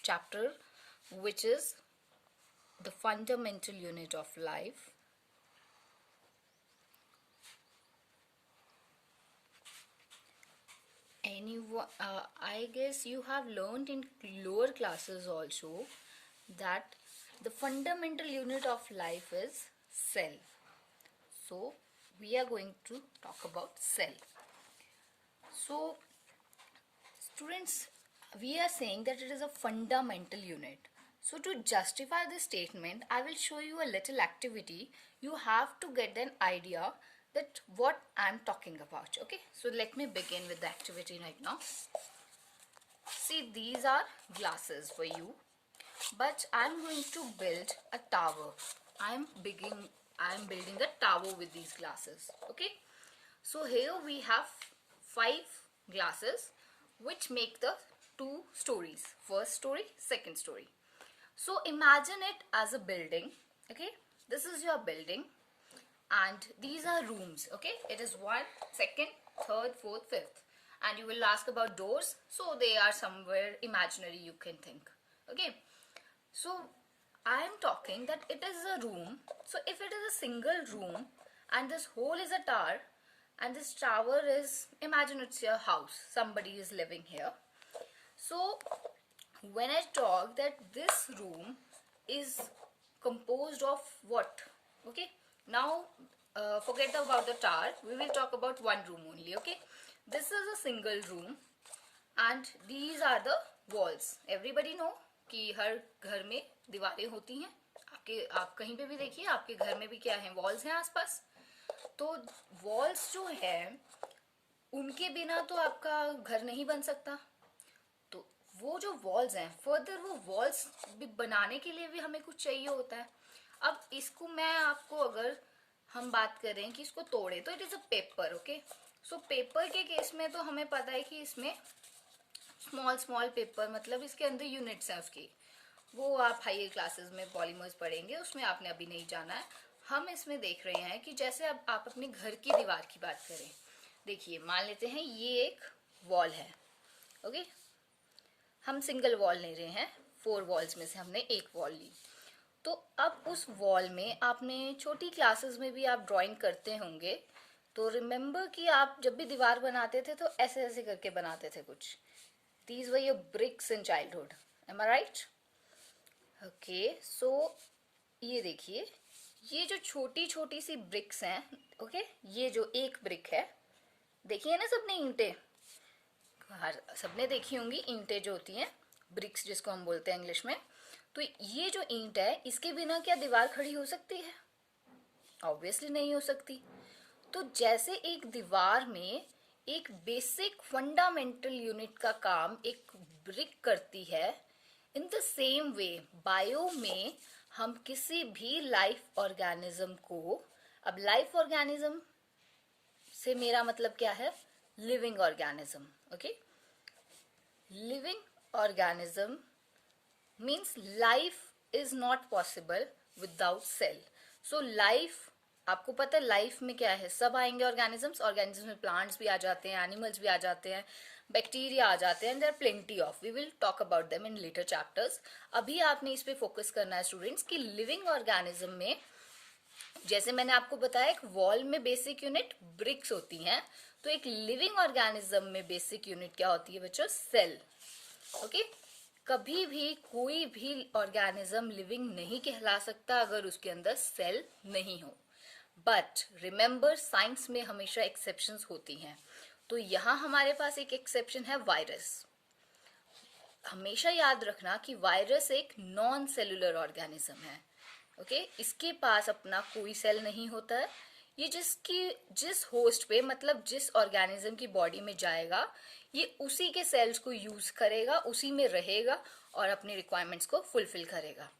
chapter, which is the fundamental unit of life. Anyone, I guess you have learned in lower classes also that the fundamental unit of life is cell. So we are going to talk about cell. So students, we are saying that it is a fundamental unit. So to justify this statement, I will show you a little activity. You have to get an idea that what I'm talking about. Okay, so let me begin with the activity right now. See, these are glasses for you, but I'm going to build a tower. I'm building a tower with these glasses. Okay, so here we have 5 glasses which make the 2 stories, first story, second story. So imagine it as a building. Okay, this is your building and these are rooms. Okay, it is 1, 2nd, 3rd, 4th, 5th, and you will ask about doors, so they are somewhere imaginary, you can think. Okay, so I am talking that it is a room. So if it is a single room and this whole is a tower, and this tower is, imagine it's your house, somebody is living here. So when I talk that this room is composed of what? Okay, now forget about the tower, we will talk about one room only. Okay, this is a single room and these are the walls. Everybody know कि हर घर में दीवारें होती हैं. आप कहीं पे भी देखिए, आपके घर में भी क्या है, वॉल्स हैं आसपास. तो वॉल्स जो है उनके बिना तो आपका घर नहीं बन सकता. तो वो जो वॉल्स हैं, फर्दर वो वॉल्स भी बनाने के लिए भी हमें कुछ चाहिए होता है. अब इसको मैं आपको, अगर हम बात करें कि इसको तोड़े, तो it is a paper. Okay, so paper के केस में तो हमें पता है कि इसमें स्मॉल पेपर, मतलब इसके अंदर यूनिट्स हैं उसकी. वो आप हायर क्लासेस में पॉलीमर्स पढ़ेंगे, उसमें आपने अभी नहीं जाना है. हम इसमें देख रहे हैं कि जैसे अब आप अपने घर की दीवार की बात करें. देखिए, मान लेते हैं ये एक वॉल है. ओके, हम सिंगल वॉल ले रहे हैं, 4 वॉल्स में से हमने एक वॉल ली. तो अब उस वॉल में आपने छोटी क्लासेस में भी आप ड्राइंग करते होंगे, तो रिमेंबर कि आप जब भी दीवार बनाते थे तो ऐसे ऐसे करके बनाते थे कुछ. These were your bricks in childhood. Am I right? Okay, so ये देखिए, ये जो छोटी छोटी सी ब्रिक्स हैं. ओके, ये जो एक ब्रिक है, देखिए ना सबने ईंटें, सबने देखी होंगी ईंटें जो होती हैं, ब्रिक्स जिसको हम बोलते हैं इंग्लिश में. तो ये जो ईंट है, इसके बिना क्या दीवार खड़ी हो सकती है? ऑब्वियसली नहीं हो सकती. तो जैसे एक दीवार में एक बेसिक फंडामेंटल यूनिट का काम एक ब्रिक करती है, in the same way bio में हम किसी भी लाइफ ऑर्गेनिज्म को, अब लाइफ ऑर्गेनिज्म से मेरा मतलब क्या है? Living organism. Okay, living organism means life is not possible without cell. So life, आपको पता है लाइफ में क्या है, सब आएंगे ऑर्गेनिजम्स में प्लांट्स भी आ जाते हैं, एनिमल्स भी आ जाते हैं, बैक्टीरिया आ जाते हैं, there are plenty of. We will talk about them in later chapters. अभी आपने इस पे फोकस करना है स्टूडेंट्स कि लिविंग ऑर्गेनिज्म में, जैसे मैंने आपको बताया, एक वॉल में बेसिक यूनिट ब्रिक्स होती हैं, तो एक लिविंग ऑर्गेनिज्म में बेसिक यूनिट क्या होती है बच्चों? सेल. ओके, कभी भी कोई भी ऑर्गेनिज्म लिविंग नहीं कहला सकता अगर उसके अंदर सेल नहीं हो. बट रिमेंबर, साइंस में हमेशा एक्सेप्शंस होती हैं. तो यहाँ हमारे पास एक एक्सेप्शन है, वायरस. हमेशा याद रखना कि वायरस एक नॉन सेलुलर ऑर्गेनिज्म है. ओके, इसके पास अपना कोई सेल नहीं होता है. ये जिस होस्ट पे, मतलब जिस ऑर्गेनिज्म की बॉडी में जाएगा, ये उसी के सेल्स को यूज करेगा, उसी में रहेगा और अपनी रिक्वायरमेंट्स को फुलफिल करेगा.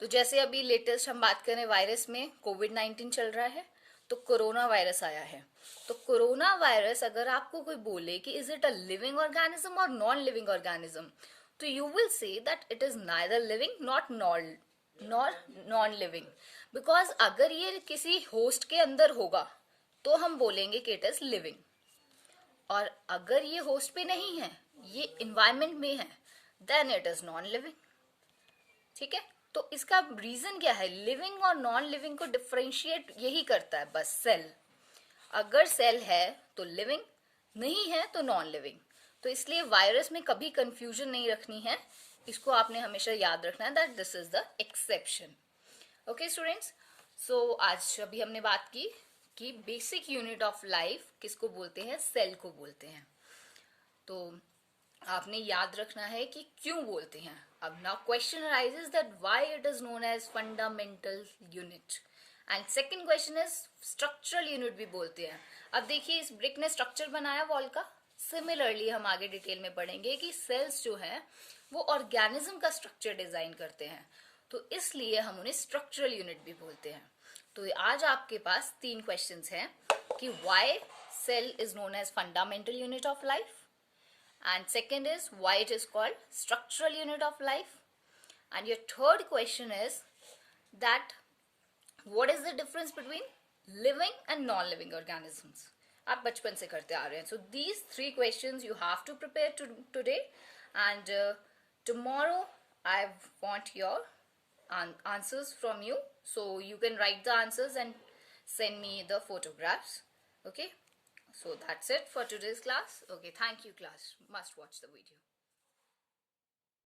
तो जैसे अभी लेटेस्ट हम बात करें वायरस में, कोविड-19 चल रहा है, तो कोरोना वायरस आया है. तो कोरोना वायरस, अगर आपको कोई बोले कि is it a living organism और नॉन लिविंग ऑर्गेनिज्म, तो you will say that it is neither living not non living. Because अगर ये किसी होस्ट के अंदर होगा तो हम बोलेंगे कि इट इज लिविंग, और अगर ये होस्ट पे नहीं है, ये इन्वायरमेंट में है, then it is non living. ठीक है, तो इसका रीजन क्या है? लिविंग और नॉन लिविंग को डिफरेंशिएट यही करता है बस, सेल। अगर सेल है तो लिविंग, नहीं है तो नॉन लिविंग। तो इसलिए वायरस में कभी कंफ्यूजन नहीं रखनी है, इसको आपने हमेशा याद रखना है that this is the exception. Okay students, so आज अभी हमने बात की कि बेसिक यूनिट ऑफ लाइफ किसको बोलते हैं? सेल को बोलते हैं। तो आपने याद रखना है कि क्यों बोलते हैं। अब now question arises that why it is known as fundamental unit, and second question is structural unit भी बोलते हैं। अब देखिए, इस ब्रिक ने स्ट्रक्चर बनाया वॉल का, सिमिलरली हम आगे डिटेल में पढ़ेंगे कि सेल्स जो है वो ऑर्गेनिज्म का स्ट्रक्चर डिजाइन करते हैं, तो इसलिए हम उन्हें स्ट्रक्चरल यूनिट भी बोलते हैं। तो आज आपके पास 3 क्वेश्चंस हैं कि why cell is known as fundamental unit of life, and second is why it is called structural unit of life, and your third question is that what is the difference between living and non-living organisms। आप बचपन से करते आ रहे हैं। So these 3 questions you have to prepare today, and tomorrow I want your answers from you, so you can write the answers and send me the photographs. Okay, so that's it for today's class. Okay, thank you class, must watch the video.